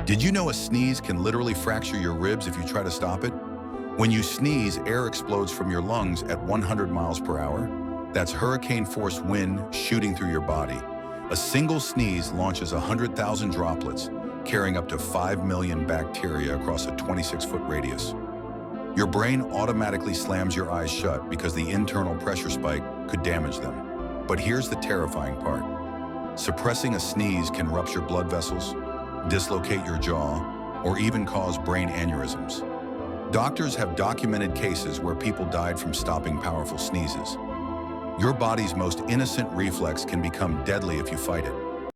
Did you know a sneeze can literally fracture your ribs if you try to stop it? When you sneeze, air explodes from your lungs at 100 miles per hour. That's hurricane-force wind shooting through your body. A single sneeze launches 100,000 droplets, carrying up to 5 million bacteria across a 26-foot radius. Your brain automatically slams your eyes shut because the internal pressure spike could damage them. But here's the terrifying part. Suppressing a sneeze can rupture blood vessels, dislocate your jaw, or even cause brain aneurysms. Doctors have documented cases where people died from stopping powerful sneezes. Your body's most innocent reflex can become deadly if you fight it.